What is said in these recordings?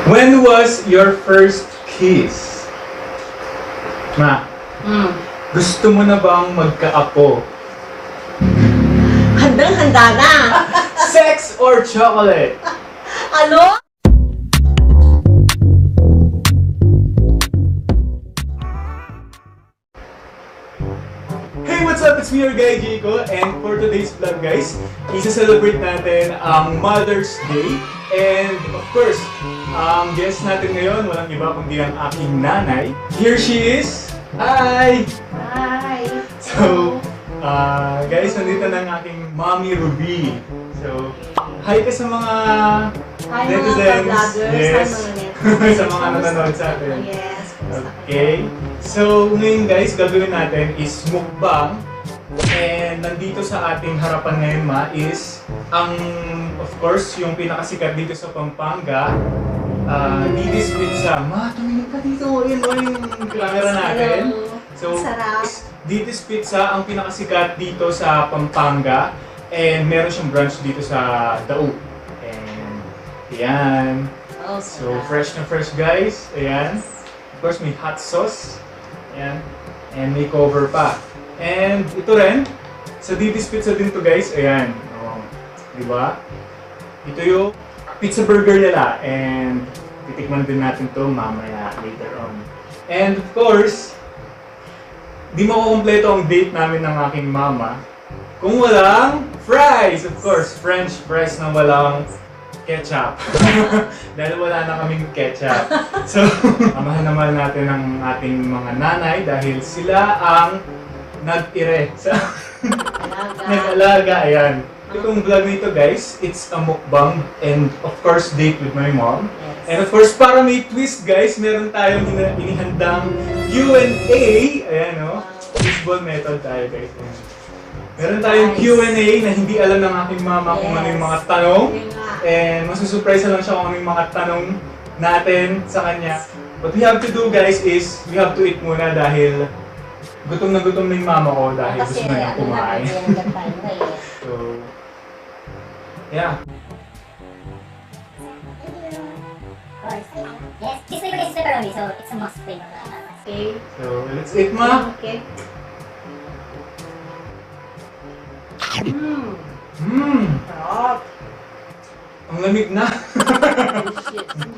When was your first kiss? Ma, gusto mo na bang magka-apo? Handang-handa na. Sex or chocolate? Ano? Hey, what's up? It's me, your guy, Jiko. And for today's vlog, guys, isa-celebrate natin ang Mother's Day. And of course, ang guest natin ngayon, walang iba kundi ang aking nanay. Here she is! Hi! Hi. So, guys, nandito na ang aking Mommy Ruby. So, hi ka sa mga Hi mga netizens. ka-vloggers. Yes. Hi mga netizens. Sa mga nanonood sa atin. Yes. Okay. So, ngayon guys, gagawin natin is mukbang. And nandito sa ating harapan ngayon, Ma, is ang, of course, yung pinakasikat dito sa Pampanga, Didis Pizza. Ma, tumingin ka dito. Yan o yung camera natin. So, sarap. Didis Pizza ang pinakasikat dito sa Pampanga. And meron siyang branch dito sa Daug. And, ayan. Oh, So, fresh na fresh, guys. Ayan. Of course, may hot sauce. Ayan. And may cover pa. And ito rin, sa Didis Pizza din to, guys. Ayan. Oh, diba? Ito yung pizza burger nila. And titikman din natin to mamaya later on. And of course, di makukumpleto ang date namin ng aking mama kung walang fries. Of course, French fries na walang ketchup. Dahil wala na kaming ketchup. So, amahan naman natin ang ating mga nanay dahil sila ang nag-ire sa nag-alaga. Ayan. Itong vlog nito, guys, it's a mukbang and of course date with my mom. Yes. And of course, para may twist, guys, meron tayong inihandang Q&A. Ayan, no? Fishball method tayo, guys. Ayan. Meron tayong Q&A na hindi alam ng aking mama kung ano yung mga tanong. And masusurprise lang siya kung ano yung mga tanong natin sa kanya. What we have to do, guys, is we have to eat muna dahil gutom na yung mama ko dahil gusto na niya kumain. So, yeah. Yes, this flavor is pepperoni, so it's a must flavor. Okay. So, let's eat, ma. Okay. Sarap. Ang lamig na.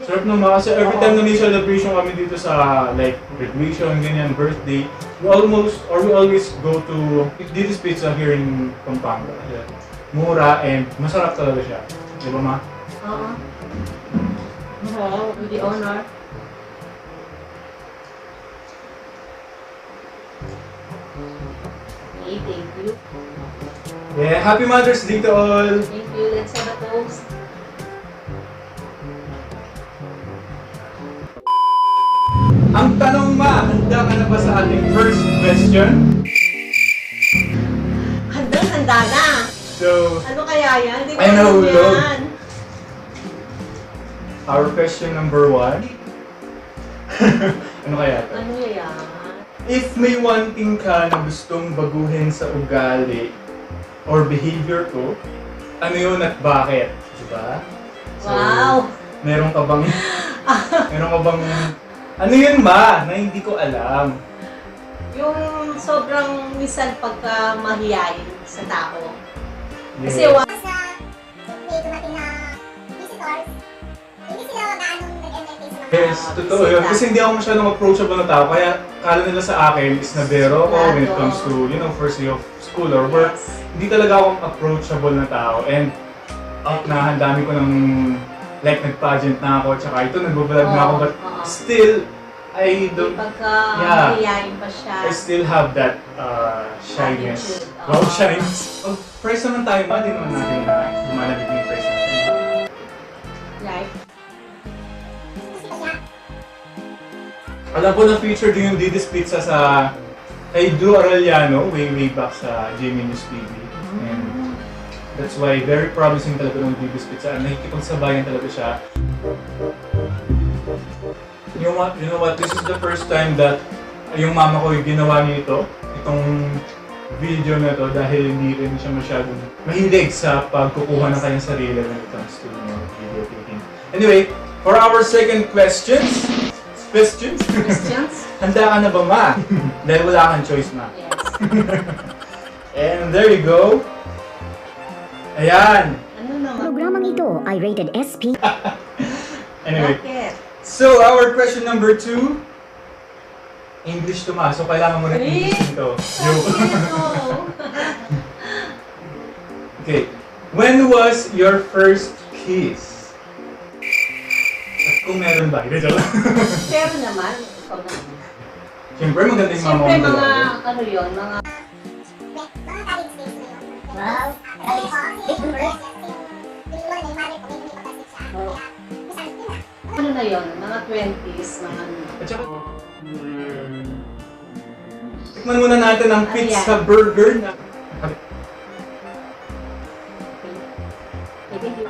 Sarap naman kasi every time na may celebration kami dito sa like graduation, ganyan, birthday, we always go to Didis Pizza here in Pampanga. Yeah. Mura and masarap talaga siya. Di ba, ma? Oo. Oo, with the honor. Okay, thank you. Yeah, happy Mother's Day to all! Thank you. Let's have a toast. Ang tanong, ma, handa ka na ba sa ating first question? Handang-handa na. So, Ano kaya yan? Hindi ko Ay, alam nahulog. yan. our question number 1. Ano kaya ito? Ano yan? If may one thing ka na gustong baguhin sa ugali or behavior ko, ano yun at bakit? Diba? So, Wow! meron ka bang, ano yun, ma, na hindi ko alam? Yung sobrang minsan pagka mahiyain sa tao. Kasi Yes. Sa may dumating na visitors, hindi sila gaanong nag-entertain sa mga Yes, totoo yun. Kasi hindi ako masyadong approachable na tao. Kaya kala nila sa akin is nabero ko when it comes to, you know, first day of school or work. Hindi talaga ako approachable na tao. And out na, ang dami ko ng, like, nag-pageant na ako. Tsaka ito, nag-vlog na ako. But still, I don't, Pagka Yeah. mahiyain pa siya. I still have that shyness. Attitude. Wow, shyness. Oh, price naman tayo, ma. Di naman natin lumalabig yung price natin. Right? Alam ko na feature din yung Didis Pizza sa kay Drew Arellano way back sa Jamie News TV. And that's why very promising talaga ng Didis Pizza. Nakikipagsabayan talaga siya. You know what? This is the first time that yung mama ko yung ginawa niya itong video na to dahil hindi rin siya masyadong mahilig sa pagkukuha ng kanyang sarili when it comes to video taking. Anyway, For our second questions, questions? Questions? Handa ka na ba, ma? Dahil wala kang choice, ma. Yes. And there you go. Ayan. Ano naman? Programang ito ay rated SP. Anyway, Bakit? so our question number 2. English to, ma. So kailangan mo rin Really? English to. Bakit? Oo. Okay. When was your first kiss? At kung meron ba? Hindi, joke lang. Pero naman, ikaw naman. Siyempre, maganda yung mama Siyempre, mo mga, talaga. ano yun, mga... Mga college days na yun. Wow. Kasi, big number. Yung mga yung mother ko, may hindi ko kasi siya. Oo. Kaya, isang yun na. Ano na yun, mga 20s, mga... At saka, tikman muna natin ang Ano pizza yan? burger na... Hindi.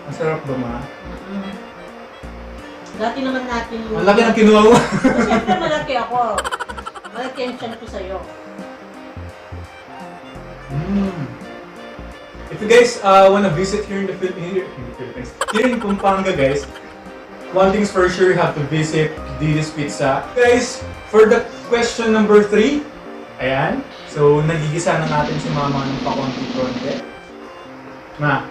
Masarap ba, ma? Dati naman natin yung... Ang laki ng kinuha mo. Siyempre, malaki ako. Malaki ang tiyan ko sa'yo. If you guys wanna visit here in the Philippines, here in Pampanga, guys, one thing's for sure, you have to visit Didi's Pizza. Guys, for the question number 3, ayan, so nagigisa na natin si mama ng pakonti-konti. Ma,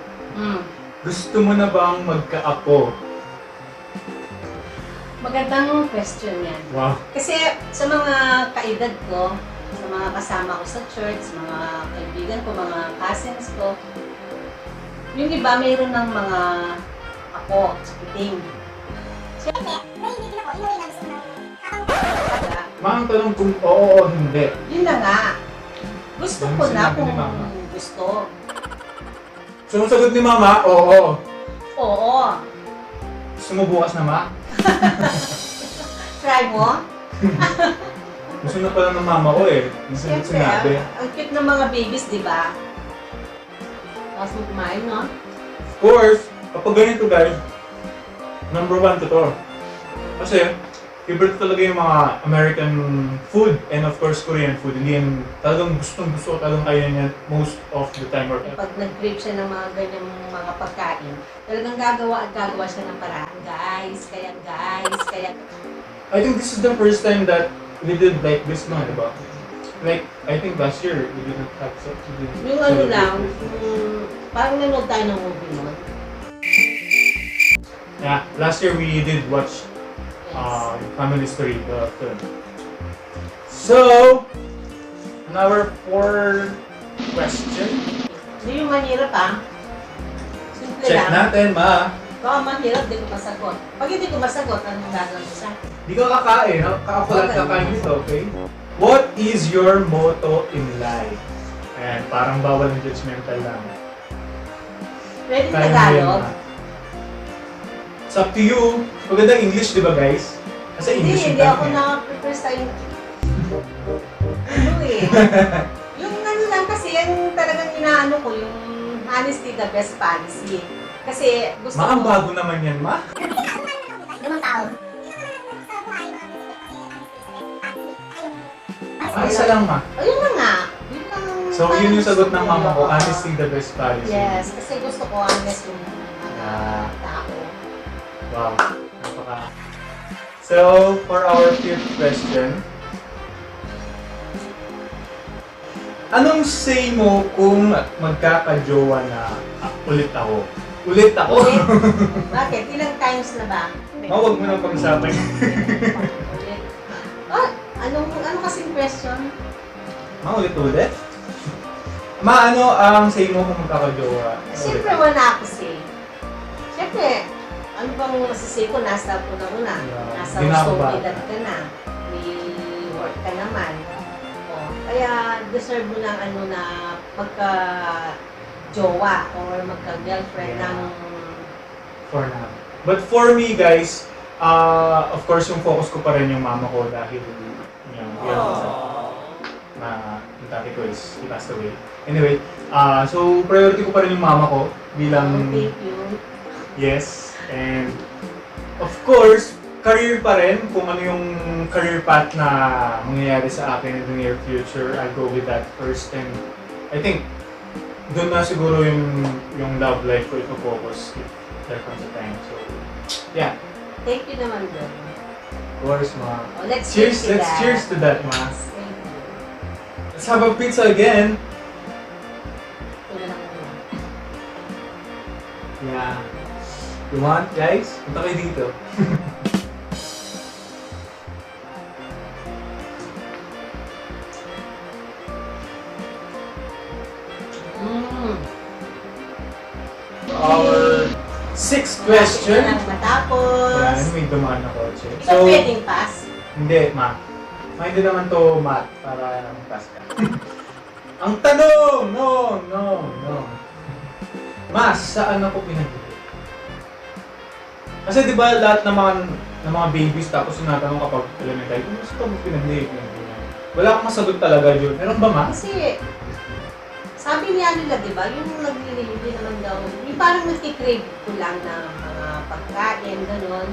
gusto mo na bang magka-apo? Magandang question yan. Wow. Kasi sa mga kaedad ko, sa mga kasama ko sa church, sa mga kaibigan ko, mga cousins ko, yung iba mayroon ng mga apo, itim. Hindi, may hindi din ako. Inuwi na gusto ko na. Habang Kaya, Ma, ang tanong kung oo o hindi. yun na nga. Gusto ko Ano na sinabi kung ni Mama? gusto. So, ang sagot ni mama, oo. Oo. Gusto mo bukas na, ma? Try mo? Gusto na pala ng mama ko eh. Gusto na Siyempre, sinabi. ang cute ng mga babies, di ba? Tapos mo kumain, no? Of course, kapag ganito guys, number 1 to to. Kasi, favorite talaga yung mga American food and of course Korean food. Hindi yan talagang gusto talagang kaya niya most of the time. Or, Pag nag-crave siya ng mga ganyang mga pagkain, talagang gagawa siya ng paraan. Guys, kaya... I think this is the first time that we did like this man, diba? Like, I think last year, we didn't have such Yung ano lang, parang nanood tayo ng movie nun. Yeah, last year we did watch Family Story, the film. So, our 4th question. Hindi yung mahirap Simple Check lang. natin, ma. Baka mahirap, di ko masagot. Pag hindi ko masagot, anong gagawin ko sa? Di ka kakain, ha? Ako lang kakain nito, okay? What is your motto in life? Ayan, parang bawal ng judgmental lang. Pwede Kaya mo yan, Tagalog? ma. It's up to you. Magandang English, di ba guys? Kasi English Hindi yung ako tanong eh. na-prepare sa yung... Ano yung ano lang kasi, yung talagang inaano ko, yung honesty the best policy. Kasi gusto Ma, ang ko... bago naman yan, ma. lumang tao. Isa lang, ma. Ayun na nga. Yun lang ang So, yun yung sagot ng gusto mama ko. Oo. Honesty the best policy. Yes, kasi gusto ko honest yung Ah. tao. Wow. Napaka... So, for our 5th question. Anong say mo kung magkakajowa na ulit ako? Ulit ako? Ulit? Bakit? Ilang times na ba? Huwag mo nang pag-usapan. Ulit. Ano kasing question? Ulit-ulit? Ma, ano ang say mo kung magkakajowa? Siyempre wala ako say. Siyempre, ano bang masasay ko? Nasa una-una. Yeah. Nasa Di na ako gusto bata. edad ka na. May work ka naman. O, kaya deserve mo ng ano na magka-jowa or magka-girlfriend Yeah. ng... For now. But for me, guys, of course, yung focus ko pa rin yung mama ko dahil yung na yung tatay ko is he passed away. Anyway, so priority ko pa rin yung mama ko bilang Thank you. yes. And of course, career pa rin. Kung ano yung career path na mangyayari sa akin in the near future, I'll go with that first. And I think doon na siguro yung love life ko ito-focus if there comes a time. So, Yeah. Thank you naman doon. Of course, ma. Oh, let's Cheers, to let's that. cheers to that, ma. Thank you. Let's have a pizza again. Ito na lang muna. Yeah. You want, guys? Punta kayo dito. Mm. Our sixth question. Malapit na lang matapos. Ayan, may dumaan na kotse. Hindi ka pwedeng pass. Hindi, ma. Ma, hindi naman to math para pass ka. Ang tanong! No. Mas, saan ako pinagbili? Kasi di ba lahat ng mga babies tapos sinatanong kapag elementary, kung saan ako pinagbili? Wala akong masagot talaga yun. Meron ba, ma? Kasi, sabi niya nila, di ba, yung naglilihi, hindi naman daw, yung parang nagkikrave ko lang na mga pagkain, gano'n.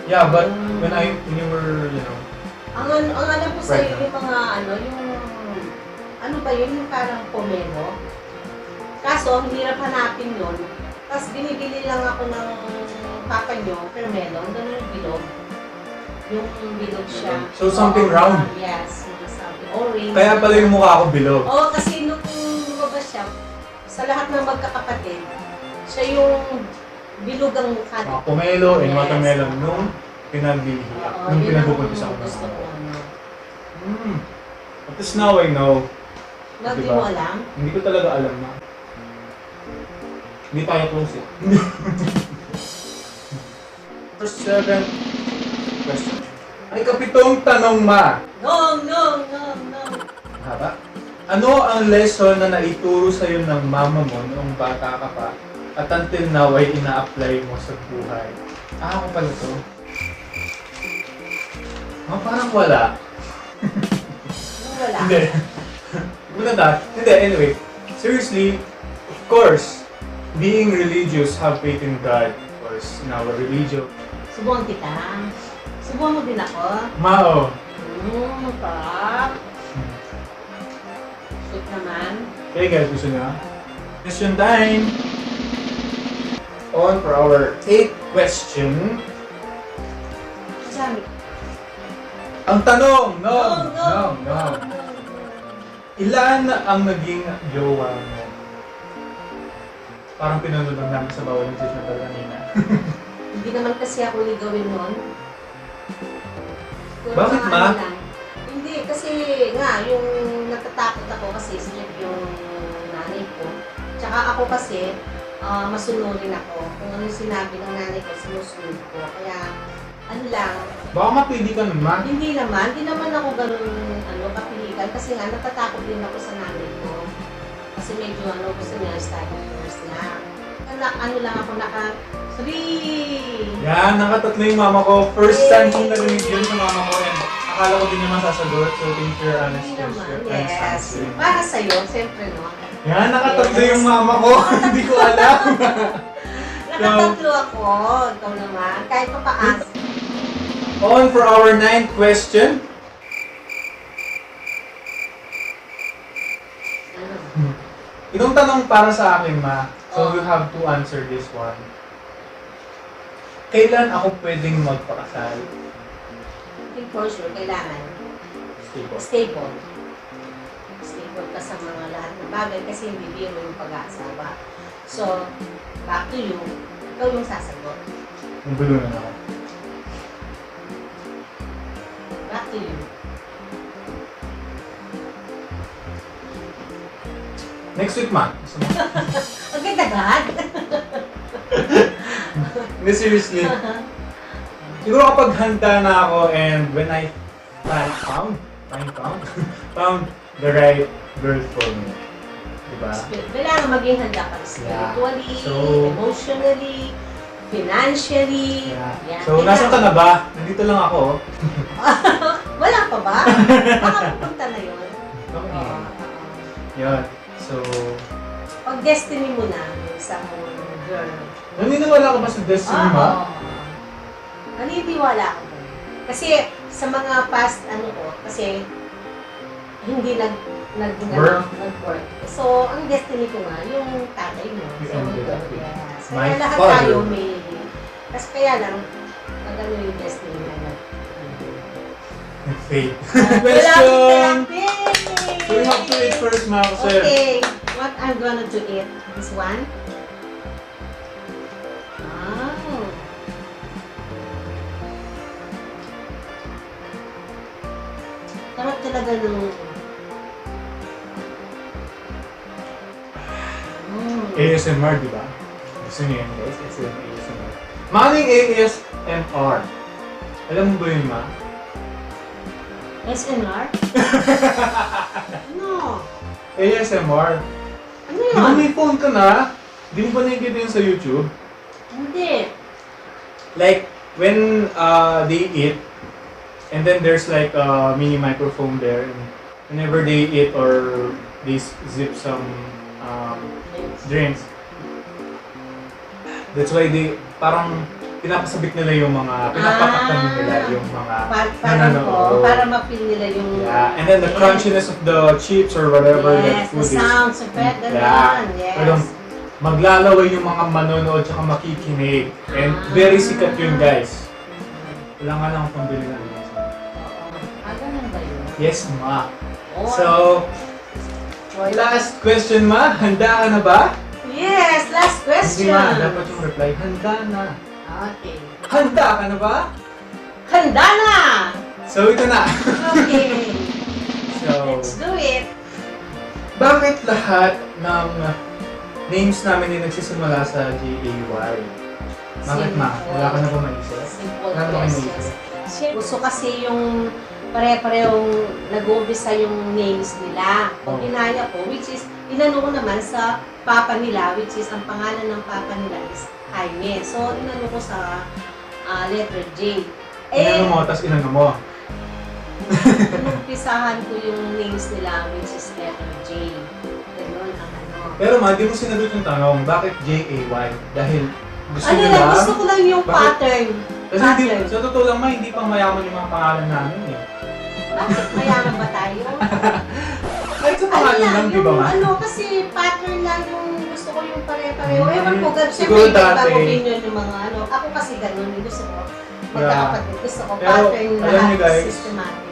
Yeah, but when you were, Ang alam ko Right sa'yo, yung mga ano ba yun, yung parang pomelo. Kaso, ang hirap hanapin yun. Tapos binibili lang ako ng papa nyo, pero melon, gano'n yung bilog. Yung bilog siya. So, something round? Yes, mga something orange. Kaya pala yung mukha ko bilog. Oo, kasi nung lumabas siya, sa lahat ng magkakapatid, siya yung bilog ang mukha. Mga pomelo and Yes. watermelon nung pinagbili. Oo, Nung yun pinagpupuntis ang ako. gusto ko. At least now I know. Hindi Diba? mo alam? Hindi ko talaga alam na. Hindi tayo close eh. First 7 question. Ay, kapitong tanong, ma. No. Haba? Ano ang lesson na naituro sa'yo ng mama mo noong bata ka pa at until now ay ina-apply mo sa buhay? Ah, ako pala to. Parang wala. Wala. Hindi. Muna that. Hindi, anyway. Seriously, of course, being religious, have faith in God, of course, in our religion. Subuhan kita. Subuhan mo din ako. Mao. Pap. Sweet naman. Okay guys, gusto niyo? Question time! On for our 8th question. Sabi. Ang tanong! No! No. Ilan ang naging jowa mo? Parang pinunod lang namin sa bawal ng judgmental kanina. Hindi naman kasi ako ligawin nun. Puro Bakit, mga ma? ano lang. Hindi, kasi nga, yung natatakot ako kasi strict yung nanay ko. Tsaka ako kasi, masunurin ako. Kung ano yung sinabi ng nanay ko, sinusunod ko. Kaya, ano lang, Baka mapili ka naman. hindi naman ako ganun kapilikan kasi nga natatakot din ako sa nanay ko. Kasi medyo gusto niya study first na. Ano lang ako naka-3. Yan, nakatatlo yung mama ko. First time kong narinig yun sa mama ko and akala ko din naman sasagot. So, thank you for your honest Hindi naman, honest yes. answer. Para sa'yo, siyempre no. Yan, nakatatlo yung mama ko. Hindi ko alam. Nakatatlo ako, ikaw naman. Kahit pa paas. On for our 9th question. Itong tanong para sa akin, ma. So, you have to answer this one. Kailan ako pwedeng magpakasal? I think for sure, kailangan Stable. stable. Stable ka sa mga lahat ng bagay kasi hindi biro yung pag-aasawa. So, back to you. Ikaw yung sasagot. Yung gulo na ako. Back to you. Next week, ma. Gusto mo? Okay, agad. Hindi, seriously. Siguro kapag handa na ako and when I found the right girl for me. Diba? Kailangan maging handa ka spiritually, So, emotionally, financially. Yeah. Yan. So, nasan ka na ba? Nandito lang ako. Wala pa ba? Baka pupunta na yun. Okay. Oo. Yun. So, Pag destiny mo na, yung isang girl. naniniwala ka ba sa destiny mo? Naniniwala ako doon. Kasi sa mga past kasi hindi Work. nag-work. So, ang destiny ko nga, yung tatay mo. You So, ended up with yes. my Kaya lahat father. tayo may... Kasi kaya lang, Nag-fade. Wala Question! akong interactive! So you have to eat first, ma, kasi... Okay, what I'm gonna to eat? This one? Wow. Sarap talaga ng... ASMR, di ba? Gusto niyo yan, guys? Kasi yung ASMR. Maning ASMR. Alam mo ba yun, ma? SNR? Ano? ASMR. Ano Di ba yun? may phone ka na? Di mo ba nakikita yun sa YouTube? Hindi. Like, when they eat, and then there's like a mini microphone there, and whenever they eat or they zip some drinks, that's why they, parang pinapasabik nila yung mga, pinapataktan nila yung mga Parang nanonood. para ma-feel nila yung... Yeah, and then the crunchiness of the chips or whatever that Yes, food the is. sounds effect, Yeah. gano'n. Yes. Parang maglalaway yung mga manonood tsaka makikinig. And very sikat yun, guys. Wala nga lang akong pambili ng isa. Ganun ba yun? Yes, ma. Oh. So, last question, ma. Handa ka na ba? Yes, last Hindi, question. ma. Dapat yung reply, handa na. Okay. Handa ka na ba? Handa na! So, ito na. Okay. So, Let's do it. bakit lahat ng names namin ay nagsisimula sa G-A-Y? Bakit, ma? Wala ka na ba maisip? Simple Wala ba kayo questions. maisip? Gusto kasi yung pare-parehong nag-uumpisa yung names nila. Kung Oh. ginaya ko, which is, inano ko naman sa papa nila, which is, ang pangalan ng papa nila is Jaime. So, inano ko sa letter J. Inano mo, tas inano mo. Inumpisahan ko yung names nila, which is letter J. Ganun ang ano. Pero ma, di mo sinagot yung tanong, bakit J-A-Y? Dahil gusto Ano nyo lang, lang? gusto ko lang yung Bakit? pattern. Kasi hindi, Pattern. sa totoo lang ma, hindi pang mayaman yung mga pangalan namin eh. Bakit mayaman ba tayo? Kahit sa pangalan lang, di ba ma? Ano, kasi pattern lang yung gusto ko yung pare-pareho. Ewan ko, Siguro siyempre iba dati. opinion yung mga ano. Ako kasi ganun, gusto ko magkakapatid. Gusto ko Pero, pattern alam niyo, lahat, guys, systematic.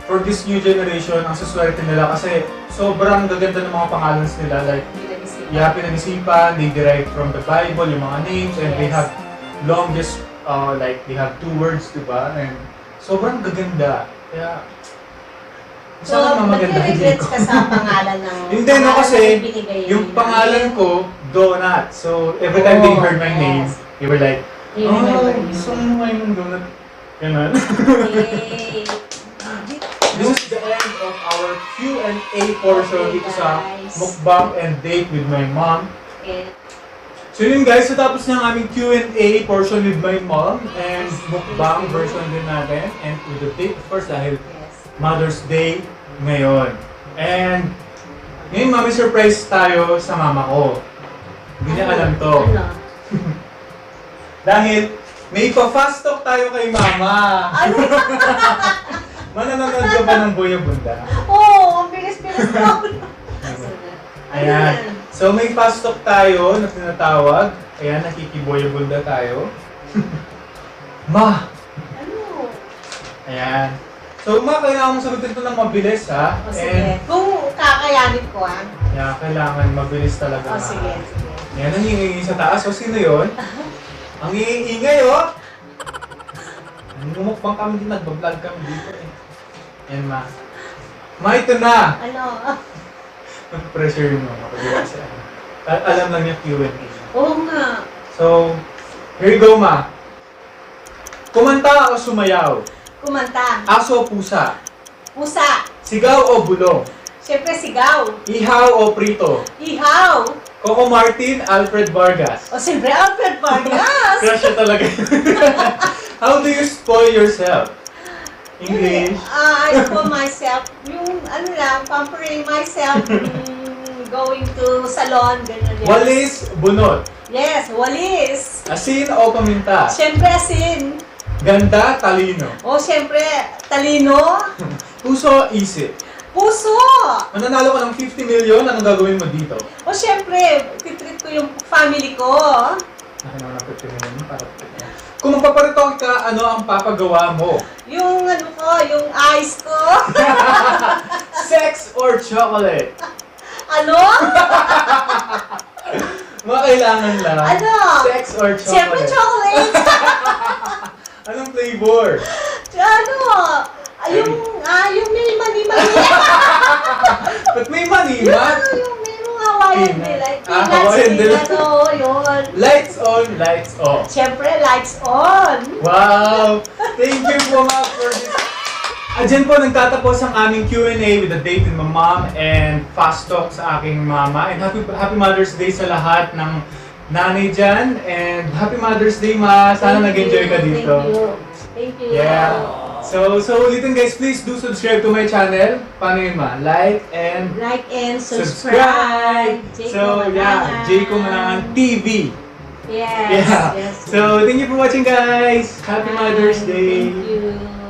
For this new generation, ang suswerte nila kasi sobrang gaganda ng mga pangalan nila. Like, Pinag-isipan. yeah, pinag-isipan, they derive from the Bible, yung mga names, and they Yes. have longest, like, they have 2 words, di ba? And sobrang gaganda. Kaya, So, sana maganda nagre-regrets ko. ka sa pangalan ng Hindi, no, pangalan kasi na binigay yung nila. pangalan ko, Donut. So, every time they Oh, heard my name, yes. they were like, You oh, remember you. gusto mo ngayon ng donut. Ganun. Okay. This is the end of our Q&A portion Okay, dito sa guys. Mukbang and Date with my mom. Okay. So yun guys, natapos na ang aming Q&A portion with my mom and Mukbang version din natin. And with the date, of course, dahil Yes. Mother's Day ngayon. And ngayon, mami, surprise tayo sa mama ko. Hindi niya alam to. Ano? Dahil may pa-fast talk tayo kay mama. Ano? Mananonood ka ba ng Boya Bunda? Oo, ang bilis-bilis ko. Ayan. So may fast talk tayo na tinatawag. Ayan, nakikiboya bunda tayo. Ma! Ano? Ayan. So ma, kailangan mong sagutin ito ng mabilis ha. O sige. Kung kakayanin ko Yeah, kailangan mabilis talaga O ma. sige, sige. Ayan, ang ingay sa taas. O sino yun? Ang ingay oh! Gumukbang kami din, nagbablog kami dito eh. Ayan ma. Ma, ito na! Ano? Mag-pressure yung mama ko. Kasi alam lang niya Q&A. Oo nga. So, here you go, ma. Kumanta o sumayaw? Kumanta. Aso o pusa? Pusa. Sigaw o bulong? Siyempre sigaw. Ihaw o prito? Ihaw. Coco Martin, Alfred Vargas? O siyempre Alfred Vargas. Crush siya talaga. How do you spoil yourself? English? I call myself, yung ano lang, pampering myself, going to salon, gano'n yan. Walis, bunot? Yes, walis. Asin o paminta? Siyempre asin. Ganda, talino? O siyempre, talino. Puso, isip? Puso. Mananalo ka ng 50 million, anong gagawin mo dito? O siyempre, titreat ko yung family ko. Nakinawa ng 50 million para Kung magpaparito ka, ano ang papagawa mo? Yung ano ko, yung ice ko. Sex or chocolate? Ano? Mga kailangan lang. Ano? Sex or chocolate? Siyempre chocolate. Anong flavor? Ano? Yung may mani-mani. Ba't may maniman? Yung may mga Hawaiian Peanut. delight. Hawaiian delight. Yun. Lights on, lights off. Siyempre, lights on. Wow! Thank you po mga for this. Diyan po nagtatapos ang aming Q&A with the date with my mom and fast talk sa aking mama. And happy Mother's Day sa lahat ng nanay dyan. And happy Mother's Day, ma. Sana nag-enjoy ka dito. Thank you. Yeah. So ulitin guys, please do subscribe to my channel. Paano yun, ma? Like and Subscribe. So yeah, Jayco Manangan TV. Yes. Yeah. So thank you for watching guys. Happy Mother's Day. Thank you.